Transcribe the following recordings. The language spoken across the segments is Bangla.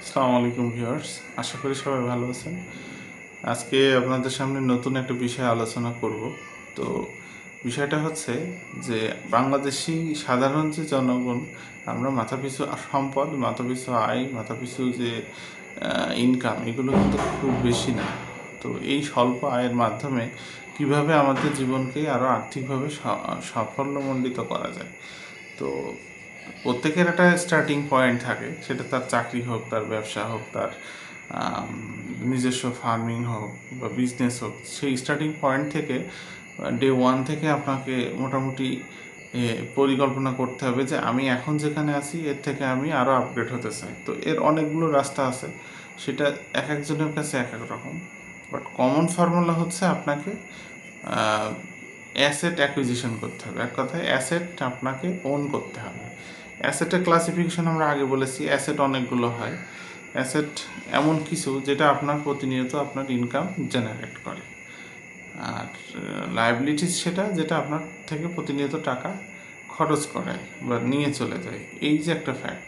আসসালামু আলাইকুম ভিউয়ার্স, আশা করি সবাই ভালো আছেন। আজকে আপনাদের সামনে নতুন একটা বিষয়ে আলোচনা করব। তো বিষয়টা হচ্ছে যে বাংলাদেশি সাধারণ যে জনগণ, আমরা মাথাপিছু সম্পদ, মাথাপিছু আয়, মাথাপিছু যে ইনকাম, এগুলো কিন্তু খুব বেশি না। তো এই স্বল্প আয়ের মাধ্যমে কিভাবে আমাদের জীবনকে আরও আর্থিকভাবে সাফল্যমণ্ডিত করা যায়। তো প্রত্যেকের একটা স্টার্টিং পয়েন্ট থাকে, সেটা তার চাকরি হোক, তার ব্যবসা হোক, তার নিজস্ব ফার্মিং হোক বা বিজনেস হোক। সেই স্টার্টিং পয়েন্ট থেকে ডে ওয়ান থেকে আপনাকে মোটামুটি পরিকল্পনা করতে হবে যে আমি এখন যেখানে আছি এর থেকে আমি আরও আপগ্রেড হতে চাই। তো এর অনেকগুলো রাস্তা আছে, সেটা এক একজনের কাছে এক এক রকম। বাট কমন ফর্মুলা হচ্ছে আপনাকে অ্যাসেট অ্যাকুইজিশন করতে হবে। এক কথায় অ্যাসেট আপনাকে ওন করতে হবে। অ্যাসেটের ক্লাসিফিকেশন আমরা আগে বলেছি, অ্যাসেট অনেকগুলো হয়। অ্যাসেট এমন কিছু যেটা আপনার প্রতিনিয়ত আপনার ইনকাম জেনারেট করে। আর লায়াবিলিটিস সেটা যেটা আপনার থেকে প্রতিনিয়ত টাকা খরচ করায় বা নিয়ে চলে যায়, এই যে একটা ফ্যাক্ট।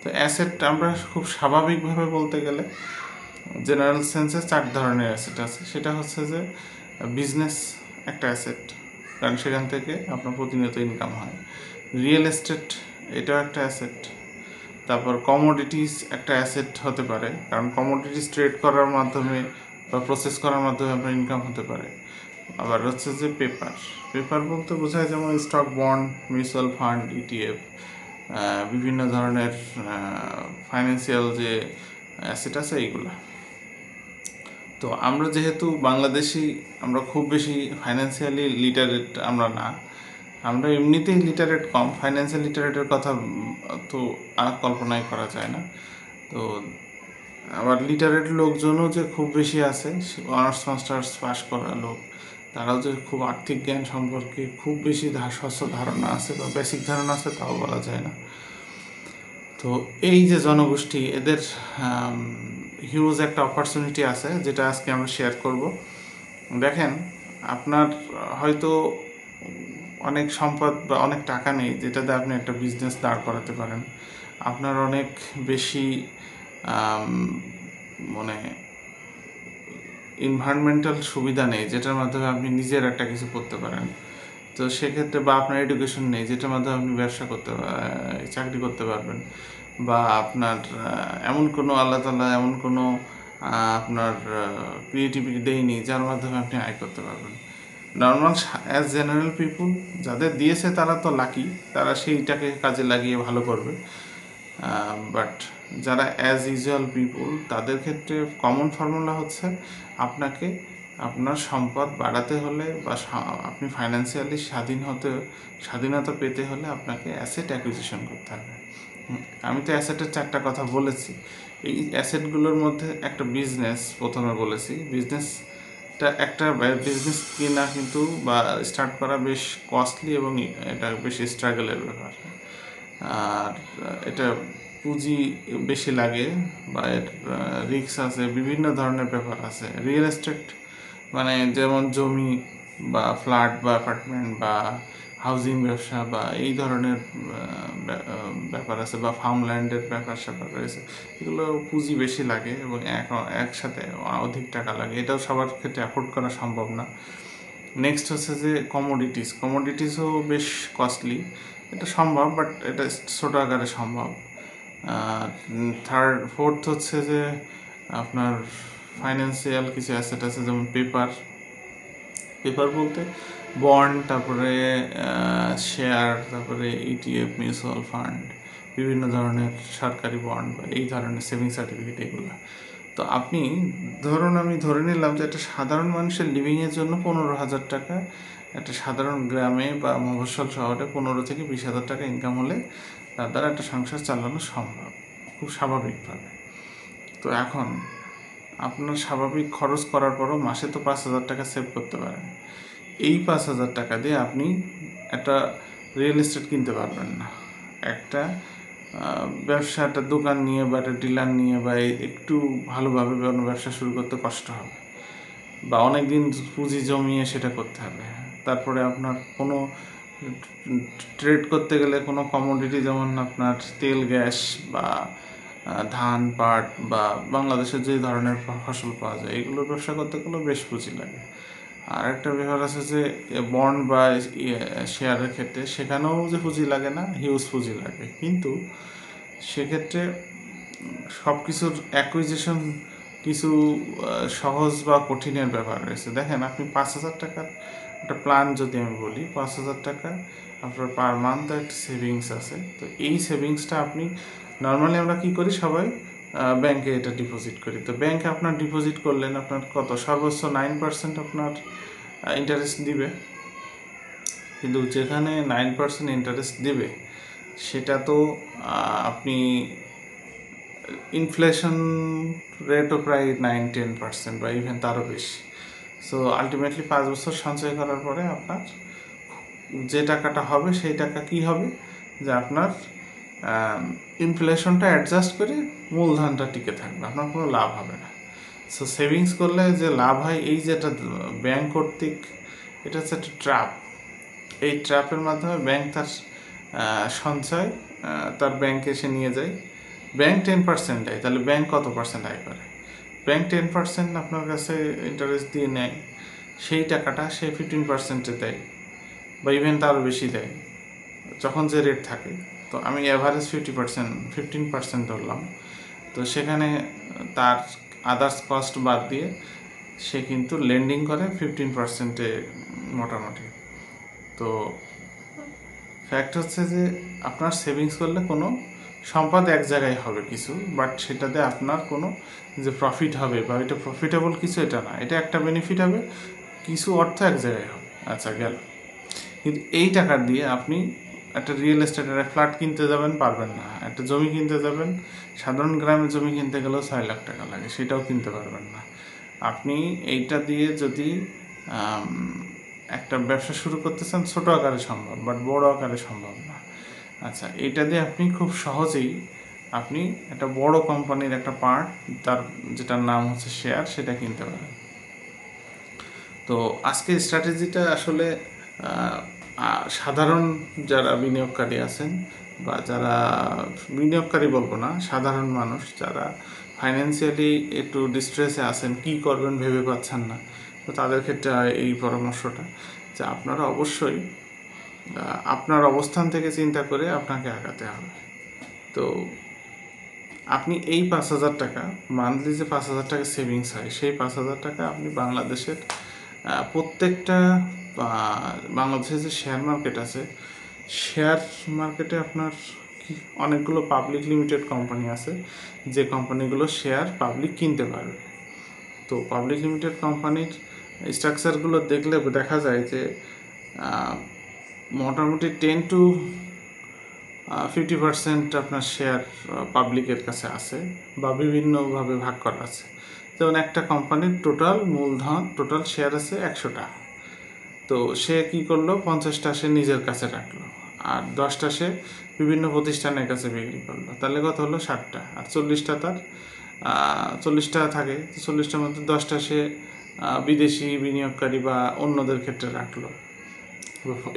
তো অ্যাসেট আমরা খুব স্বাভাবিকভাবে বলতে গেলে জেনারেল সেন্সে 4 ধরনের অ্যাসেট আছে। সেটা হচ্ছে যে বিজনেস একটা অ্যাসেট, কারণ সেখান থেকে আপনার প্রতিনিয়ত ইনকাম হয়। রিয়েল এস্টেট, এটাও একটা অ্যাসেট। তারপর কমোডিটিস একটা অ্যাসেট হতে পারে, কারণ কমোডিটিস ট্রেড করার মাধ্যমে বা প্রসেস করার মাধ্যমে আপনার ইনকাম হতে পারে। আবার হচ্ছে যে পেপার, পেপার বলতে বোঝায় যেমন stock, bond, mutual fund, ETF, বিভিন্ন ধরনের ফাইন্যান্সিয়াল যে অ্যাসেট আছে এইগুলা। তো আমরা যেহেতু বাংলাদেশি, আমরা খুব বেশি ফাইন্যান্সিয়ালি লিটারেট আমরা না। আমরা এমনিতেই লিটারেট কম, ফাইন্যান্সিয়াল লিটারেটের কথা তো আর কল্পনাই করা যায় না। তো আবার লিটারেট লোকজনও যে খুব বেশি আছে, অনার্স মাস্টার্স পাস করা লোক, তারাও যে খুব আর্থিক জ্ঞান সম্পর্কে খুব বেশি স্বচ্ছ ধারণা আছে বা বেসিক ধারণা আছে, তাও বলা যায় না। তো এই যে জনগোষ্ঠী, এদের হিউজ একটা অপরচুনিটি আছে, যেটা আজকে আমরা শেয়ার করব। দেখেন, আপনার হয়তো অনেক সম্পদ বা অনেক টাকা নেই যেটাতে আপনি একটা বিজনেস দাঁড় করাতে পারেন। আপনার অনেক বেশি মানে এনভায়রনমেন্টাল সুবিধা নেই যেটার মাধ্যমে আপনি নিজের একটা কিছু করতে পারেন। তো সেক্ষেত্রে, বা আপনার এডুকেশন নেই যেটার মাধ্যমে আপনি ব্যবসা করতে, চাকরি করতে পারবেন, বা আপনার এমন কোনো আল্লাহ তাআলা এমন কোনো আপনার ক্রিয়েটিভিটি দেয়নি যার মাধ্যমে আপনি আয় করতে পারবেন। নর্মাল অ্যাজ জেনারেল পিপুল যাদের দিয়েছে তারা তো লাকি, তারা সেইটাকে কাজে লাগিয়ে ভালো করবে। বাট যারা অ্যাজ ইউজুয়াল পিপুল, তাদের ক্ষেত্রে কমন ফর্মুলা হচ্ছে আপনাকে আপনার সম্পদ বাড়াতে হলে বা আপনি ফাইন্যান্সিয়ালি স্বাধীনতা পেতে হলে আপনাকে অ্যাসেট অ্যাকুইজিশন করতে হবে। আমি তো অ্যাসেটের 4টা কথা বলেছি। এই অ্যাসেটগুলোর মধ্যে একটা বিজনেস প্রথমে বলেছি। একটা বিজনেস কিনা কিন্তু বা স্টার্ট করা বেশ কস্টলি এবং এটা বেশ স্ট্রাগলের ব্যাপার। আর এটা পুঁজি বেশি লাগে বা এর রিস্ক আছে, বিভিন্ন ধরনের ব্যাপার আছে। রিয়েল এস্টেট মানে যেমন জমি বা ফ্ল্যাট বা অ্যাপার্টমেন্ট বা হাউজিং ব্যবসা বা এই ধরনের ব্যাপার আছে, বা ফার্মল্যান্ডের ব্যাপার স্যাপার রয়েছে। এগুলো পুঁজি বেশি লাগে এবং একসাথে অধিক টাকা লাগে, এটাও সবার ক্ষেত্রে অ্যাফোর্ড করা সম্ভব না। নেক্সট হচ্ছে যে কমোডিটিসও বেশ কস্টলি। এটা সম্ভব, বাট এটা ছোটো আকারে সম্ভব। ফোর্থ হচ্ছে যে আপনার ফাইন্যান্সিয়াল কিছু অ্যাসেট আছে, যেমন পেপার। পেপার বলতে বন্ড, তারপরে শেয়ার, তারপরে ইটিএফ, মিউচুয়াল ফান্ড, বিভিন্ন ধরনের সরকারি বন্ড বা এই ধরনের সেভিং সার্টিফিকেট, এগুলো। তো আপনি ধরুন, আমি ধরে নিলাম যে একটা সাধারণ মানুষের লিভিংয়ের জন্য 15,000 টাকা, একটা সাধারণ গ্রামে বা মফস্বল শহরে 15 থেকে 20,000 টাকা ইনকাম হলে তার দ্বারা একটা সংসার চালানো সম্ভব খুব স্বাভাবিকভাবে। তো এখন আপনার স্বাভাবিক খরচ করার পরও মাসে তো 5,000 টাকা সেভ করতে পারেন। এই 5,000 টাকা দিয়ে আপনি একটা রিয়েল এস্টেট কিনতে পারবেন না। একটা ব্যবসা, একটা দোকান নিয়ে বা একটা ডিলার নিয়ে বা একটু ভালোভাবে কোনো ব্যবসা শুরু করতে কষ্ট হবে, বা অনেক দিন পুঁজি জমিয়ে সেটা করতে হবে। তারপরে আপনার কোনো ট্রেড করতে গেলে কোনো কমোডিটি, যেমন আপনার তেল, গ্যাস বা ধান, পাট বা বাংলাদেশের যে ধরনের ফসল পাওয়া যায় এগুলোর ব্যবসা করতে গেলেও বেশ পুঁজি লাগে। আর একটা ব্যাপার আছে যে বন্ড বা শেয়ারের ক্ষেত্রে সেখানেও যে পুঁজি লাগে না, হিউজ পুঁজি লাগে। কিন্তু সেক্ষেত্রে সব কিছুর অ্যাকুইজিশন কিছু সহজ বা কঠিনের ব্যাপার রয়েছে। দেখেন, আপনি 5,000 টাকার একটা প্ল্যান যদি আমি বলি, 5,000 টাকা আপনার পার মান্থ একটা সেভিংস আছে। তো এই সেভিংসটা আপনি নর্মালি আমরা কি করি, সবাই ব্যাংকে এটা ডিপোজিট করি। তো ব্যাংকে আপনার ডিপোজিট করলেন, আপনার কত সর্বোচ্চ 9% আপনার ইন্টারেস্ট দিবে। কিন্তু যেখানে 9% ইন্টারেস্ট দিবে সেটা তো আপনি ইনফ্লেশন রেটও প্রায় 9-10% বা ইভেন তারও বেশি। সো আলটিমেটলি 5 বছর সঞ্চয় করার পরে আপনার যে টাকাটা হবে সেই টাকা কি হবে, যে আপনার ইনফ্লেশনটা অ্যাডজাস্ট করে মূলধনটা টিকে থাকবে, আপনার কোনো লাভ হবে না। সো সেভিংস করলে যে লাভ হয়, এই যেটা ব্যাংক কর্তৃক, এটা হচ্ছে একটা ট্র্যাপ। এই ট্র্যাপের মাধ্যমে ব্যাংক তার সঞ্চয় তার ব্যাংকে এসে নিয়ে যায়। ব্যাংক 10% দেয়, তাহলে ব্যাংক কত পার্সেন্ট আয় করে? ব্যাংক 10% আপনার কাছে ইন্টারেস্ট দিয়ে নেয়, সেই টাকাটা সে 15%-এ দেয় বা ইভেন তারও বেশি দেয় যখন যে রেট থাকে। তো আমি অ্যাভারেজ 15% ধরলাম। তো সেখানে তার আদার্স কস্ট বাদ দিয়ে সে কিন্তু লেন্ডিং করে 15%-এ মোটামুটি। তো ফ্যাক্ট হচ্ছে যে আপনার সেভিংস করলে কোনো সম্পদ এক জায়গায় হবে কিছু, বাট সেটাতে আপনার কোনো যে প্রফিট হবে বা এটা প্রফিটেবল কিছু, এটা না। এটা একটা বেনিফিট হবে, কিছু অর্থ এক জায়গায় হবে, আচ্ছা গেল। কিন্তু এই টাকা দিয়ে আপনি একটা রিয়েল এস্টেটের ফ্ল্যাট কিনতে যাবেন, পারবেন না। একটা জমি কিনতে যাবেন, সাধারণ গ্রামের জমি কিনতে গেলেও 6 লাখ টাকা লাগে, সেটাও কিনতে পারবেন না। আপনি এইটা দিয়ে যদি একটা ব্যবসা শুরু করতে চান, ছোটো আকারে সম্ভব, বাট বড় আকারে সম্ভব না। আচ্ছা, এটা দিয়ে আপনি খুব সহজেই আপনি একটা বড় কোম্পানির একটা পার্ট, তার যেটার নাম হচ্ছে শেয়ার, সেটা কিনতে পারেন। তো আজকের স্ট্র্যাটেজিটা আসলে সাধারণ যারা বিনিয়োগকারী আছেন বা যারা বিনিয়োগকারী বলবো না, সাধারণ মানুষ যারা ফাইন্যান্সিয়ালি একটু ডিস্ট্রেসে আছেন, কি করবেন ভেবে পাচ্ছেন না, তো তাদের ক্ষেত্রে এই পরামর্শটা যে আপনারা অবশ্যই আপনার অবস্থান থেকে চিন্তা করে আপনাকে আগাতে হবে। তো আপনি এই 5,000 টাকা মান্থলি, যে 5,000 টাকা সেভিংস হয়, সেই 5,000 টাকা আপনি বাংলাদেশের প্রত্যেকটা বাংলাদেশের যে শেয়ার মার্কেট আছে, শেয়ার মার্কেটে আপনার অনেকগুলো পাবলিক লিমিটেড কোম্পানি আছে, যে কোম্পানিগুলো শেয়ার পাবলিক কিনতে পারবে। তো পাবলিক লিমিটেড কোম্পানির স্ট্রাকচারগুলো দেখলে দেখা যায় যে মোটামুটি 10-50% আপনার শেয়ার পাবলিকের কাছে আছে বা বিভিন্নভাবে ভাগ করা আছে। যেমন একটা কোম্পানির টোটাল মূলধন, টোটাল শেয়ার আছে 100টা। তো সে কি করলো, 50টা সে নিজের কাছে রাখলো, আর 10টা সে বিভিন্ন প্রতিষ্ঠানের কাছে বিক্রি করলো, তাহলে কত হলো 60টা। আর 40টা তার 40টা থাকে, 40টার মধ্যে 10টা সে বিদেশি বিনিয়োগকারী বা অন্যদের ক্ষেত্রে রাখলো,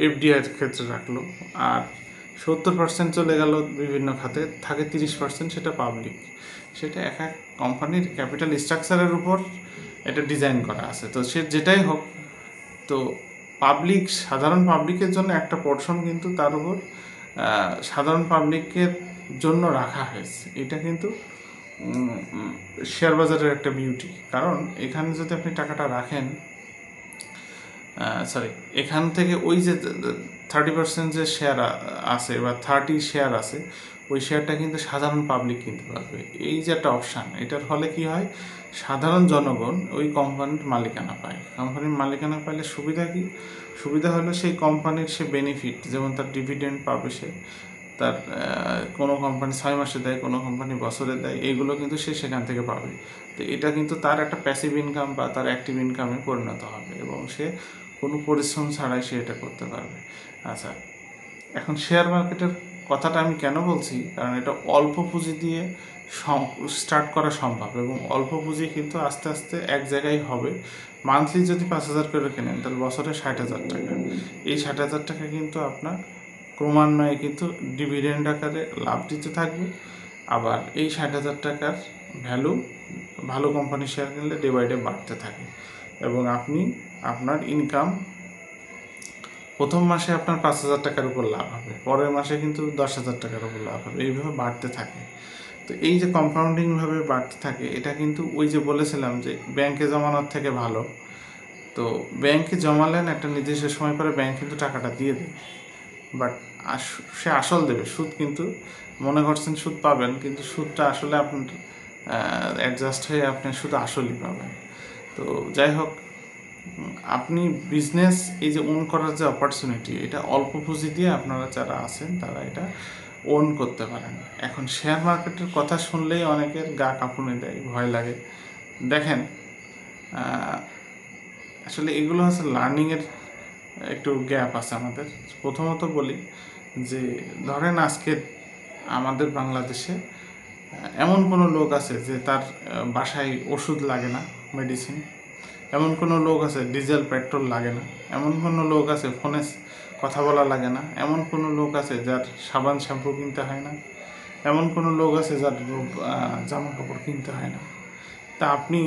এফডিআইয়ের ক্ষেত্রে রাখলো। আর 70% চলে গেল বিভিন্ন খাতে, থাকে 30%, সেটা পাবলিক। সেটা এক এক কোম্পানির ক্যাপিটাল স্ট্রাকচারের উপর এটা ডিজাইন করা আছে। তো সে যেটাই হোক, তো পাবলিক, সাধারণ পাবলিকের জন্য একটা পোর্শন কিন্তু তার উপর সাধারণ পাবলিকের জন্য রাখা হয়েছে। এটা কিন্তু শেয়ার বাজারের একটা বিউটি। কারণ এখানে যদি আপনি টাকাটা রাখেন, এখান থেকে ওই যে 30% যে শেয়ার আছে বা 30 শেয়ার আছে, ওই শেয়ারটা কিন্তু সাধারণ পাবলিক কিনতে পারবে। এই যে একটা অপশান, এটার ফলে কি হয়, সাধারণ জনগণ ওই কোম্পানির মালিকানা পায়। কোম্পানির মালিকানা পাইলে সুবিধা কি? সুবিধা হলো সেই কোম্পানির সে বেনিফিট, যেমন তার ডিভিডেন্ড পাবে, সে তার কোনো কোম্পানি 6 মাসে দেয়, কোনো কোম্পানি বছরে দেয়, এইগুলো কিন্তু সে সেখান থেকে পাবে। তো এটা কিন্তু তার একটা প্যাসিভ ইনকাম বা তার অ্যাক্টিভ ইনকামে পরিণত হবে এবং সে কোনো পরিশ্রম ছাড়াই সে এটা করতে পারবে। আচ্ছা, এখন শেয়ার মার্কেটের কথাটা আমি কেন বলছি, কারণ এটা অল্প পুঁজি দিয়ে স্টার্ট করা সম্ভব এবং অল্প পুঁজি কিন্তু আস্তে আস্তে এক জায়গায় হবে। মান্থলি যদি 5,000 করে কেনেন, তাহলে বছরে 60,000 টাকা। এই 60,000 টাকা কিন্তু আপনার ক্রমান্বয়ে কিন্তু ডিভিডেন্ড আকারে লাভ দিতে থাকবে আবার এই 60,000 টাকার ভ্যালু ভালো কোম্পানির শেয়ার কিনলে ডে বাই ডে বাড়তে থাকে, এবং আপনি আপনার ইনকাম প্রথম মাসে আপনার 5,000 টাকার উপর লাভ হবে, পরের মাসে কিন্তু 10,000 টাকার উপর লাভ হবে, এইভাবে বাড়তে থাকে। তো এই যে কম্পাউন্ডিংভাবে বাড়তে থাকে, এটা কিন্তু ওই যে বলেছিলাম যে ব্যাংকে জমানোর থেকে ভালো। তো ব্যাংকে জমালেন, একটা নির্দিষ্ট সময় পরে ব্যাংক কিন্তু টাকাটা দিয়ে দেবে, বাট সে আসল দেবে, সুদ কিন্তু মনে করছেন সুদ পাবেন, কিন্তু সুদটা আসলে আপনার অ্যাডজাস্ট হয়ে আপনি শুধু আসলই পাবেন। তো যাই হোক, আপনি বিজনেস এই যে ওন করার যে অপরচুনিটি, এটা অল্প পুঁজি দিয়ে আপনারা যারা আছেন তারা এটা ওন করতে পারেন। এখন শেয়ার মার্কেটের কথা শুনলেই অনেকের গা কাঁপুনি দেয়, ভয় লাগে। দেখেন, আসলে এগুলো হচ্ছে লার্নিংয়ের একটু গ্যাপ আছে আমাদের। প্রথমত বলি যে ধরেন আজকে আমাদের বাংলাদেশে এমন কোনো লোক আছে যে তার বাসায় ওষুধ লাগে না, মেডিসিন। এমন কোনো লোক আছে ডিজেল পেট্রোল লাগে না। এমন কোনো লোক আছে ফোনে কথা বলা লাগে না। এমন কোনো লোক আছে যার সাবান শ্যাম্পু কিনতে হয় না। এমন কোনো লোক আছে যার জামা কাপড় কিনতে হয় না। তা আপনি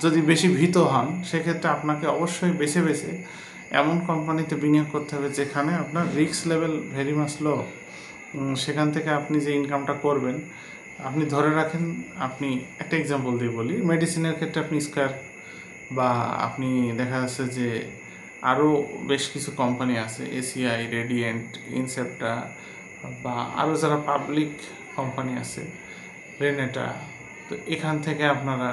যদি বেশি ভীত হন, সেক্ষেত্রে আপনাকে অবশ্যই বেছে বেছে এমন কোম্পানিতে বিনিয়োগ করতে হবে যেখানে আপনার রিস্ক লেভেল ভেরি মাচ লো। সেখান থেকে আপনি যে ইনকামটা করবেন, আপনি ধরে রাখেন, আপনি একটা এক্সাম্পল দিয়ে বলি, মেডিসিনের ক্ষেত্রে আপনি স্কয়ার, বা আপনি দেখা যাচ্ছে যে আরও বেশ কিছু কোম্পানি আছে, এসিআই, রেডিয়েন্ট, ইনসেপ্টা, বা আরও যারা পাবলিক কোম্পানি আছে, রেনেটা। তো এখান থেকে আপনারা,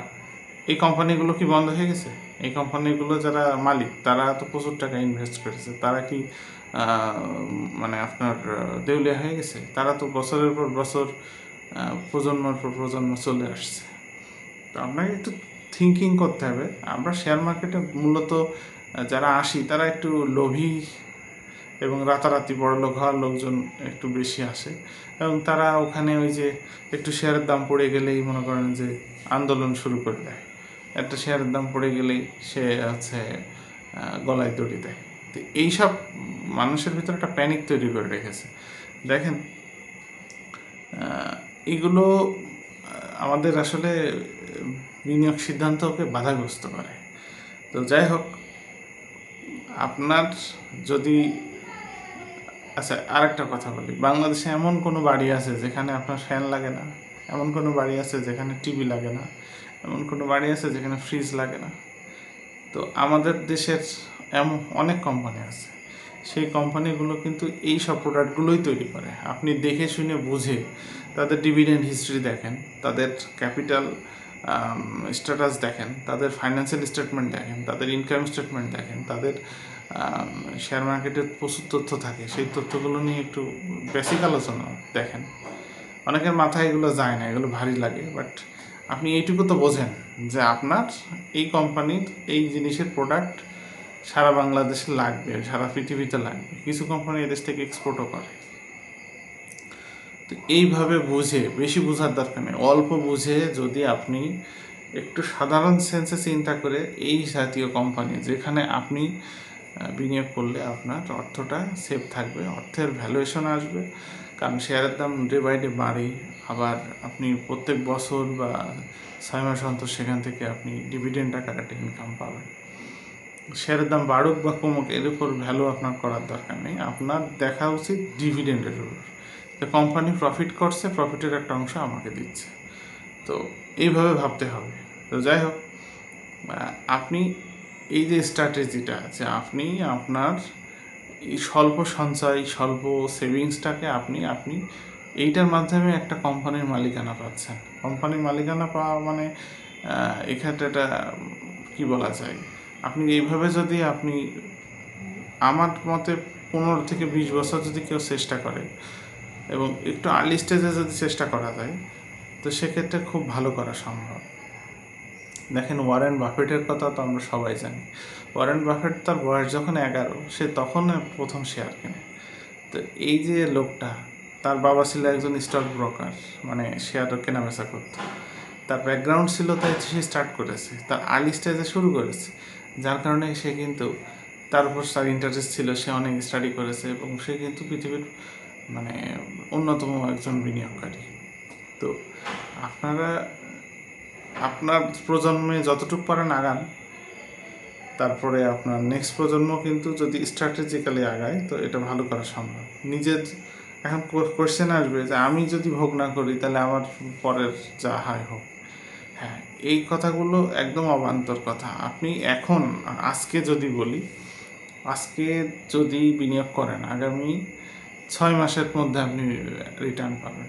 এই কোম্পানিগুলো কি বন্ধ হয়ে গেছে? এই কোম্পানিগুলো যারা মালিক তারা তো প্রচুর টাকা ইনভেস্ট করেছে, তারা কি মানে আপনার দেউলিয়া হয়ে গেছে? তারা তো বছরের পর বছর প্রজন্মের পর প্রজন্ম চলে আসছে। তো আপনাকে একটু থিঙ্কিং করতে হবে। আমরা শেয়ার মার্কেটে মূলত যারা আসি তারা একটু লোভী এবং রাতারাতি বড়লোক হওয়ার লোকজন একটু বেশি আসে, এবং তারা ওখানে ওই যে একটু শেয়ারের দাম পড়ে গেলেই মনে করেন যে আন্দোলন শুরু করে দেয়। একটা শেয়ারের দাম পড়ে গেলেই সে হচ্ছে গলায় দড়ি দেয়। তো এইসব মানুষের ভিতরে একটা প্যানিক তৈরি করে রেখেছে। দেখেন, এগুলো আমাদের আসলে বিনিয়োগ সিদ্ধান্তকে বাধাগ্রস্ত করে। তো যাই হোক, আপনার যদি, আচ্ছা আরেকটা কথা বলি, বাংলাদেশে এমন কোনো বাড়ি আছে যেখানে আপনার ফ্যান লাগে না? এমন কোনো বাড়ি আছে যেখানে টিভি লাগে না? এমন কোনো বাড়ি আছে যেখানে ফ্রিজ লাগে না? তো আমাদের দেশের এমন অনেক কোম্পানি আছে, সেই কোম্পানিগুলো কিন্তু এই সব প্রোডাক্টগুলোই তৈরি করে। আপনি দেখে শুনে বুঝে তাদের ডিভিডেন্ড হিস্ট্রি দেখেন, তাদের ক্যাপিটাল স্ট্যাটাস দেখেন, তাদের ফাইন্যান্সিয়াল স্টেটমেন্ট দেখেন, তাদের ইনকাম স্টেটমেন্ট দেখেন, তাদের শেয়ার মার্কেটের প্রচুর তথ্য থাকে, সেই তথ্যগুলো নিয়ে একটু বেসিক আলোচনা দেখেন। অনেকের মাথায় এগুলো যায় না, এগুলো ভারী লাগে, বাট আপনি এইটুকু তো বোঝেন যে আপনার এই কোম্পানির এই জিনিসের প্রোডাক্ট সারা বাংলাদেশে লাগবে, সারা পৃথিবীতে লাগবে। কিছু কোম্পানি এদেশ থেকে এক্সপোর্টও করে। তো এইভাবে বুঝে, বেশি বোঝার দরকার নেই, অল্প বুঝে যদি আপনি একটু সাধারণ সেন্সে চিন্তা করে এই জাতীয় কোম্পানি যেখানে আপনি বিনিয়োগ করলে আপনার অর্থটা সেফ থাকবে, অর্থের ভ্যালুয়েশন আসবে, কারণ শেয়ারের দাম ডে বাই ডে বাড়ে। আবার আপনি প্রত্যেক বছর বা 6 মাস অন্তর সেখান থেকে আপনি ডিভিডেন্ড আকারে একটা ইনকাম পাবেন। শেয়ারের দাম বাড়ুক বা কমুক এর উপর ভ্যালু আপনার করার দরকার নেই, আপনার দেখা উচিত ডিভিডেন্ডের উপর। তো কোম্পানি প্রফিট করছে, প্রফিটের একটা অংশ আমাকে দিচ্ছে। তো এইভাবে ভাবতে হবে। তো যাই হোক, আপনি এই যে স্ট্র্যাটেজিটা আছে, আপনি আপনার এই স্বল্প সঞ্চয়, স্বল্প সেভিংসটাকে আপনি এইটার মাধ্যমে একটা কোম্পানির মালিকানা পাচ্ছেন। কোম্পানির মালিকানা পাওয়া মানে এক্ষেত্রে এটা কী বলা যায়, আপনি এইভাবে যদি আপনি, আমার মতে 15 থেকে 20 বছর যদি কেউ চেষ্টা করে এবং একটু আর্লি স্টেজে যদি চেষ্টা করা যায়, তো সেক্ষেত্রে খুব ভালো করা সম্ভব। দেখেন, ওয়ারেন বাফেটের কথা তো আমরা সবাই জানি। ওয়ারেন বাফেট তার বয়স যখন 11, সে তখন প্রথম শেয়ার কেনে। তো এই যে লোকটা, তার বাবা ছিল একজন স্টক ব্রোকার, মানে শেয়ার কেনাবেচা করতো। তার ব্যাকগ্রাউন্ড ছিল, তাই সে স্টার্ট করেছে, তার আর্লি স্টেজে শুরু করেছে, যার কারণে সে কিন্তু, তার উপর তার ইন্টারেস্ট ছিল, সে অনেক স্টাডি করেছে এবং সে কিন্তু পৃথিবীর মানে অন্যতম একজন বিনিয়োগকারী। তো আপনারা আপনার প্রজন্মে যতটুকু পারেন আগান, তারপরে আপনার নেক্সট প্রজন্ম কিন্তু যদি স্ট্র্যাটেজিক্যালি আগায় তো এটা ভালো করা সম্ভব। নিজের এখন কোয়েশ্চেন আসবে যে আমি যদি ভোগ না করি তাহলে আমার পরের যা হয় হোক। হ্যাঁ, এই কথাগুলো একদম অবান্তর কথা। আপনি এখন আজকে যদি বলি, আজকে যদি বিনিয়োগ করেন আগামী 6 মাসের মধ্যে আপনি রিটার্ন পাবেন।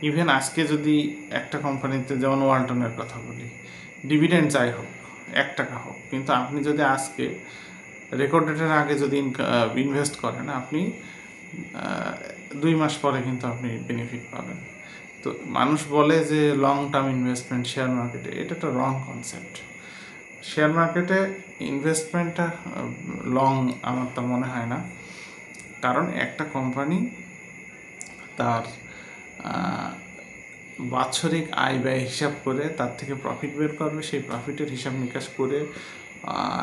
ইভেন আজকে যদি একটা কোম্পানিতে, যেমন ওয়ালটনের কথা বলি, ডিভিডেন্ড যাই হোক 1 টাকা হোক, কিন্তু আপনি যদি আজকে রেকর্ড ডেটের আগে যদি ইনভেস্ট করেন, আপনি 2 মাস পরে কিন্তু আপনি বেনিফিট পাবেন। তো মানুষ বলে যে লং টার্ম ইনভেস্টমেন্ট শেয়ার মার্কেটে, এটা একটা রং কনসেপ্ট। শেয়ার মার্কেটে ইনভেস্টমেন্টটা লং আমার তো মনে হয় না, কারণ একটা কোম্পানি তার বাৎসরিক আয় ব্যয় হিসাব করে তার থেকে প্রফিট বের করবে, সেই প্রফিটের হিসাব নিকাশ করে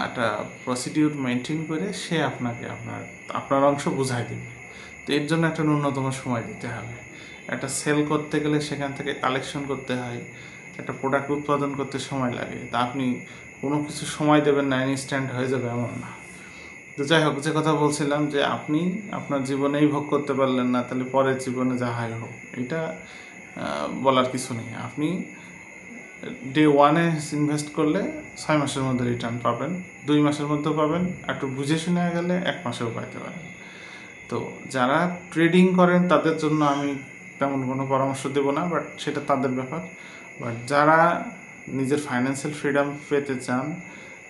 একটা প্রসিডিউর মেনটেন করে সে আপনাকে আপনার অংশ বুঝাই দেবে। তো এর জন্য একটা ন্যূনতম সময় দিতে হবে। একটা সেল করতে গেলে সেখান থেকে কালেকশন করতে হয়, একটা প্রোডাক্ট উৎপাদন করতে সময় লাগে। তা আপনি কোনো কিছু সময় দেবেন না, ইনস্ট্যান্ট হয়ে যাবে এমন না। তো যাই হোক, যে কথা বলছিলাম যে আপনি আপনার জীবনেই ভোগ করতে পারলেন না, তাহলে পরের জীবনে যা হয় হোক, এটা বলার কিছু নেই। আপনি ডে 1-এ ইনভেস্ট করলে 6 মাসের মধ্যে রিটার্ন পাবেন, 2 মাসের মধ্যে পাবেন, একটু বুঝে শুনে গেলে 1 মাসেও পাইতে পারেন। তো যারা ট্রেডিং করেন তাদের জন্য আমি তেমন কোনো পরামর্শ দেব না, বাট সেটা তাদের ব্যাপার। বাট যারা নিজের ফাইন্যান্সিয়াল ফ্রিডম পেতে চান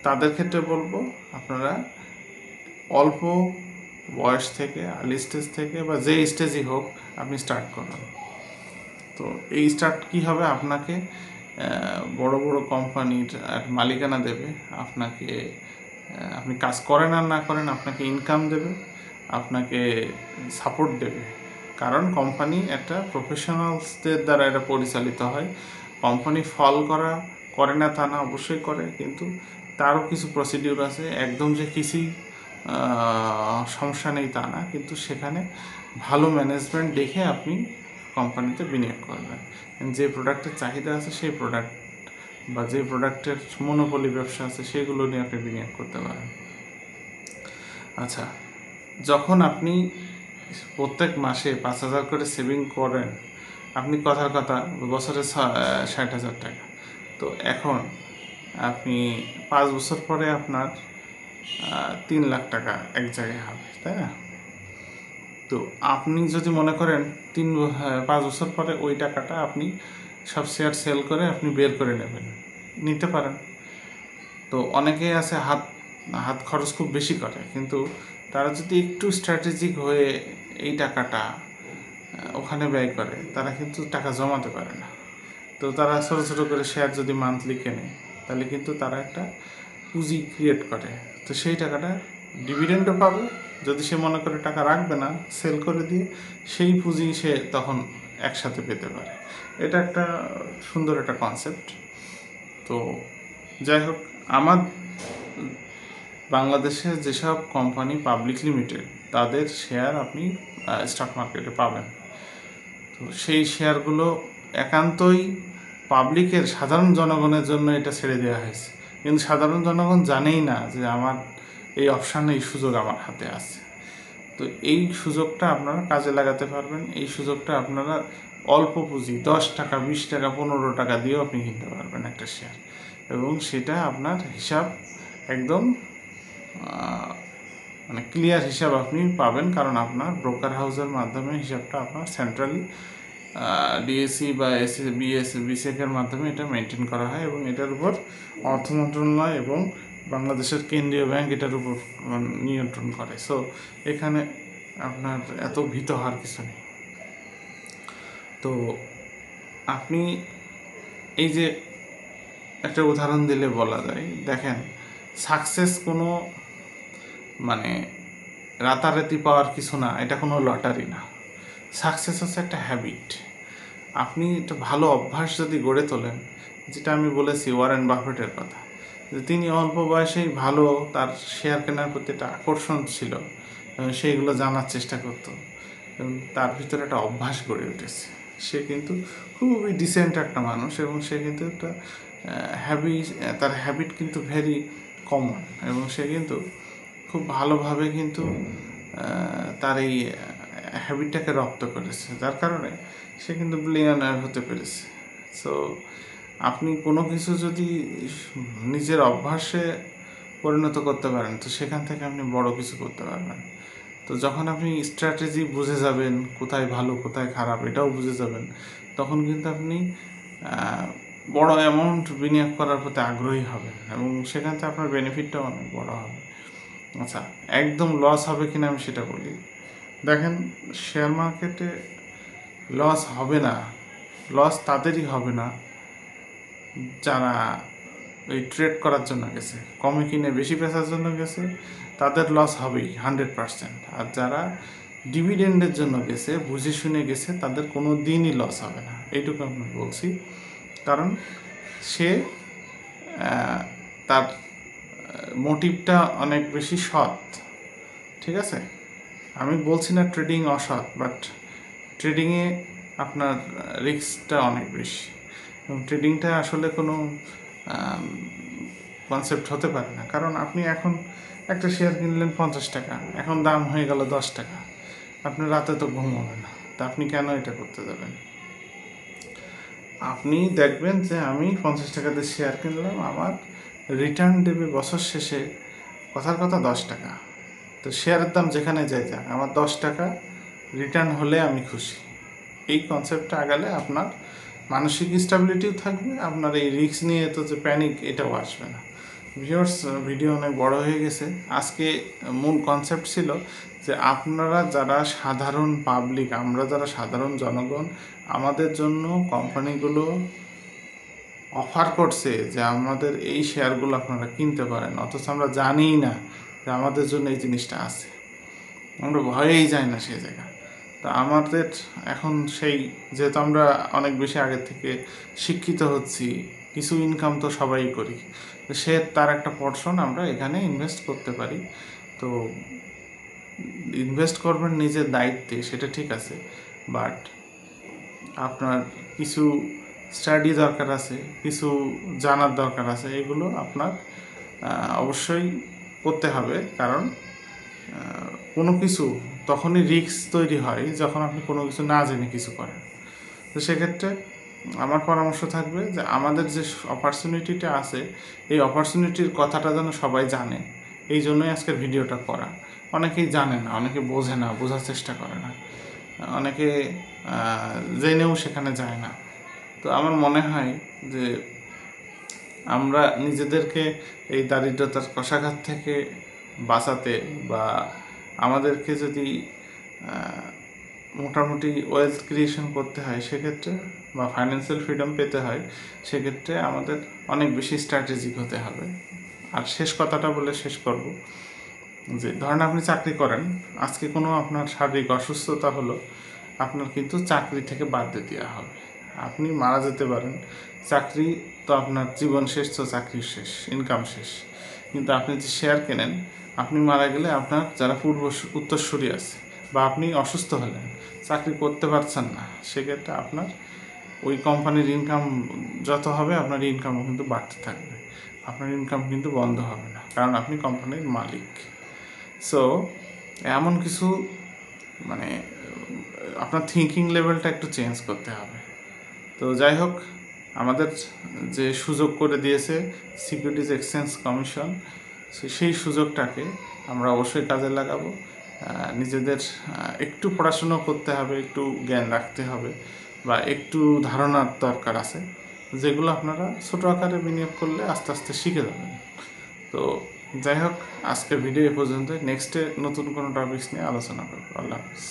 তাদের ক্ষেত্রে বলবো, আপনারা অল্প বয়স থেকে, আর্লি স্টেজ থেকে বা যে স্টেজই হোক আপনি স্টার্ট করুন। তো এই স্টার্ট কী হবে, আপনাকে বড় বড় কোম্পানির মালিকানা দেবে, আপনাকে আপনি কাজ করেন আর না করেন আপনাকে ইনকাম দেবে, আপনাকে সাপোর্ট দেবে। কারণ কোম্পানি একটা প্রফেশনালসদের দ্বারা এটা পরিচালিত হয়। কোম্পানি ফল করে না তা না, অবশ্যই করে, কিন্তু তারও কিছু প্রসিডিউর আছে। একদম যে কিছুই সমস্যা নেই তা না, কিন্তু সেখানে ভালো ম্যানেজমেন্ট দেখে আপনি কোম্পানিতে বিনিয়োগ করবেন। যে প্রোডাক্টের চাহিদা আছে সেই প্রোডাক্ট বা যে প্রোডাক্টের মনোপলি ব্যবসা আছে সেগুলো নিয়ে আপনি বিনিয়োগ করতে পারেন। আচ্ছা, যখন আপনি প্রত্যেক মাসে 5,000 করে সেভিং করেন, আপনি কথার কথা বছরে 60,000 টাকা, তো এখন আপনি 5 বছর পরে আপনার 3 লাখ টাকা এক জায়গায় হবে, তাই না? তো আপনি যদি মনে করেন 5 বছর পরে ওই টাকাটা আপনি সব শেয়ার সেল করে আপনি বের করে নেবেন, নিতে পারেন। তো অনেকেই আছে হাত খরচ খুব বেশি করে, কিন্তু তারা যদি একটু স্ট্র্যাটেজিক হয়ে এই টাকাটা ওখানে ব্যয় করে, তারা কিন্তু টাকা জমাতে পারে না। তো তারা ছোটো ছোটো করে শেয়ার যদি মান্থলি কেনে, তাহলে কিন্তু তারা একটা পুঁজি ক্রিয়েট করে। তো সেই টাকাটা ডিভিডেন্ডও পাবে, যদি সে মনে করে টাকা রাখবে না, সেল করে দিয়ে সেই পুঁজি সে তখন একসাথে পেতে পারে। এটা একটা সুন্দর একটা কনসেপ্ট। তো যাই হোক, আমার বাংলাদেশে যেসব কোম্পানি পাবলিক লিমিটেড, তাদের শেয়ার আপনি স্টক মার্কেটে পাবেন। তো সেই শেয়ারগুলো একান্তই পাবলিকের, সাধারণ জনগণের জন্য এটা ছেড়ে দেওয়া হয়েছে, কিন্তু সাধারণ জনগণ জানেই না যে আমার এই অপশান, এই সুযোগ আমার হাতে আছে। তো এই সুযোগটা আপনারা কাজে লাগাতে পারবেন। এই সুযোগটা আপনারা অল্প পুঁজি 10 টাকা, 20 টাকা, 15 টাকা দিয়েও আপনি কিনতে পারবেন একটা শেয়ার, এবং সেটা আপনার হিসাব একদম মানে ক্লিয়ার হিসাব আপনি পাবেন, কারণ আপনার ব্রোকার হাউসের মাধ্যমে হিসাবটা আপনার সেন্ট্রালি ডিএসসি বা বিসেকের মাধ্যমে এটা মেনটেন করা হয়, এবং এটার উপর অর্থ মন্ত্রণালয় এবং বাংলাদেশের কেন্দ্রীয় ব্যাংক এটার উপর নিয়ন্ত্রণ করে। সো এখানে আপনার এত ভীত হওয়ার কিছু নেই। তো আপনি এই যে একটা উদাহরণ দিলে বলা যায়, দেখেন, সাকসেস কোনো মানে রাতারাতি পাওয়ার কিছু না, এটা কোনো লটারি না। সাকসেস হচ্ছে একটা হ্যাবিট। আপনি একটা ভালো অভ্যাস যদি গড়ে তোলেন, যেটা আমি বলেছি ওয়ারেন বাফেটের কথা, যে তিনি অল্প বয়সেই ভালো, তার শেয়ার কেনার প্রতি একটা আকর্ষণ ছিল, সেইগুলো জানার চেষ্টা করতো, এবং তার ভিতরে একটা অভ্যাস গড়ে উঠেছে। সে কিন্তু খুবই ডিসেন্ট একটা মানুষ এবং সে কিন্তু একটা তার হ্যাবিট কিন্তু ভেরি কমন এবং সে কিন্তু খুব ভালোভাবে কিন্তু তার এই হ্যাবিটটাকে রপ্ত করেছে, যার কারণে সে কিন্তু বিলিয়নার হতে পেরেছে। সো আপনি কোনো কিছু যদি নিজের অভ্যাসে পরিণত করতে পারেন তো সেখান থেকে আপনি বড় কিছু করতে পারবেন। তো যখন আপনি স্ট্র্যাটেজি বুঝে যাবেন, কোথায় ভালো কোথায় খারাপ এটাও বুঝে যাবেন, তখন কিন্তু আপনি বড় অ্যামাউন্ট বিনিয়োগ করার প্রতি আগ্রহী হবেন এবং সেখান থেকে আপনার বেনিফিটটাও অনেক বড় হবে। আচ্ছা, একদম লস হবে কিনা আমি সেটা বলি। দেখেন, শেয়ার মার্কেটে লস হবে না, লস তাদেরই হবে না যারা এই ট্রেড করার জন্য গেছে, কমে কিনে বেশি পেঁচার জন্য গেছে, তাদের লস হবেই 100%। আর যারা ডিভিডেন্ডের জন্য গেছে, বুঝে শুনে গেছে, তাদের কোনো দিনই লস হবে না, এইটুকু আমি বলছি। কারণ সে তার মোটিভটা অনেক বেশি সৎ, ঠিক আছে? আমি বলছি না ট্রেডিং অসৎ, বাট ট্রেডিংয়ে আপনার রিস্কটা অনেক বেশি এবং ট্রেডিংটা আসলে কোনো কনসেপ্ট হতে পারে না। কারণ আপনি এখন একটা শেয়ার কিনলেন 50 টাকা, এখন দাম হয়ে গেল 10 টাকা, আপনার রাতে তো ঘুম হবে না, তা আপনি কেন এটা করতে যাবেন? আপনি দেখবেন যে আমি 50 টাকাতে শেয়ার কিনলাম, আমার রিটার্ন দেবে বছর শেষে কথার কথা 10 টাকা। তো শেয়ারের দাম যেখানে যায় যাক, আমার 10 টাকা রিটার্ন হলে আমি খুশি। এই কনসেপ্টটা আগালে আপনার মানসিক স্টেবিলিটিও থাকবে, আপনার এই রিস্ক নিয়ে তো যে প্যানিক এটাও আসবে না। ভিউয়ার্স, ভিডিও অনেক বড় হয়ে গেছে। আজকে মূল কনসেপ্ট ছিল যে আপনারা যারা সাধারণ পাবলিক, আমরা যারা সাধারণ জনগণ, আমাদের জন্য কোম্পানিগুলো অফার করছে যে আমাদের এই শেয়ারগুলো আপনারা কিনতে পারেন, অথচ আমরা জানিই না যে আমাদের জন্য এই জিনিসটা আছে, আমরা ভয়েই যাই না সেই জায়গা। তা আমাদের এখন সেই, যেহেতু আমরা অনেক বেশি আগের থেকে শিক্ষিত হচ্ছি, কিছু ইনকাম তো সবাই করি, সে তার একটা পোর্শন আমরা এখানে ইনভেস্ট করতে পারি। তো ইনভেস্ট করবেন নিজের দায়িত্বে, সেটা ঠিক আছে, বাট আপনার কিছু স্টাডি দরকার আছে, কিছু জানার দরকার আছে, এগুলো আপনার অবশ্যই করতে হবে। কারণ কোনো কিছু তখনই রিস্ক তৈরি হয় যখন আপনি কোনো কিছু না জেনে কিছু করেন। তো সেক্ষেত্রে আমার পরামর্শ থাকবে যে আমাদের যে অপরচুনিটিটা আছে, এই অপরচুনিটির কথাটা যেন সবাই জানে, এই জন্যই আজকের ভিডিওটা করা। অনেকেই জানে না, অনেকে বোঝে না, বোঝার চেষ্টা করে না, অনেকে জেনেও সেখানে যায় না। তো আমার মনে হয় যে আমরা নিজেদেরকে এই দারিদ্রতার কষাঘাত থেকে বাঁচাতে বা আমাদেরকে যদি মোটামুটি ওয়েলথ ক্রিয়েশন করতে হয় সেক্ষেত্রে, বা ফাইন্যান্সিয়াল ফ্রিডম পেতে হয় সেক্ষেত্রে আমাদের অনেক বেশি স্ট্র্যাটেজিক হতে হবে। আর শেষ কথাটা বলে শেষ করব যে ধরেন আপনি চাকরি করেন, আজকে কোনো আপনার শারীরিক অসুস্থতা হলো, আপনার কিন্তু চাকরি থেকে বাদ দিয়ে দেওয়া হবে, আপনি মারা যেতে পারেন, চাকরি তো আপনার জীবন শেষ, তো চাকরি শেষ, ইনকাম শেষ। কিন্তু আপনি যে শেয়ার কেনেন, আপনি মারা গেলে আপনার যারা উত্তরসূরি আছে, বা আপনি অসুস্থ হলেন, চাকরি করতে পারছেন না, সেক্ষেত্রে আপনার ওই কোম্পানির ইনকাম যত হবে আপনার ইনকামও কিন্তু বাড়তে থাকবে, আপনার ইনকাম কিন্তু বন্ধ হবে না, কারণ আপনি কোম্পানির মালিক। সো এমন কিছু মানে আপনার থিঙ্কিং লেভেলটা একটু চেঞ্জ করতে হবে। তো যাই হোক, আমাদের যে সুযোগ করে দিয়েছে সিকিউরিটিজ এক্সচেঞ্জ কমিশন, সেই সুযোগটাকে আমরা অবশ্যই কাজে লাগাবো। নিজেদের একটু পড়াশুনো করতে হবে, একটু জ্ঞান রাখতে হবে, বা একটু ধারণার দরকার আছে, যেগুলো আপনারা ছোটো আকারে বিনিয়োগ করলে আস্তে আস্তে শিখে যাবেন। তো যাই হোক, আজকের ভিডিও এ পর্যন্ত। নেক্সটে নতুন কোনো টপিকস নিয়ে আলোচনা করবো। আল্লাহ হাফিজ।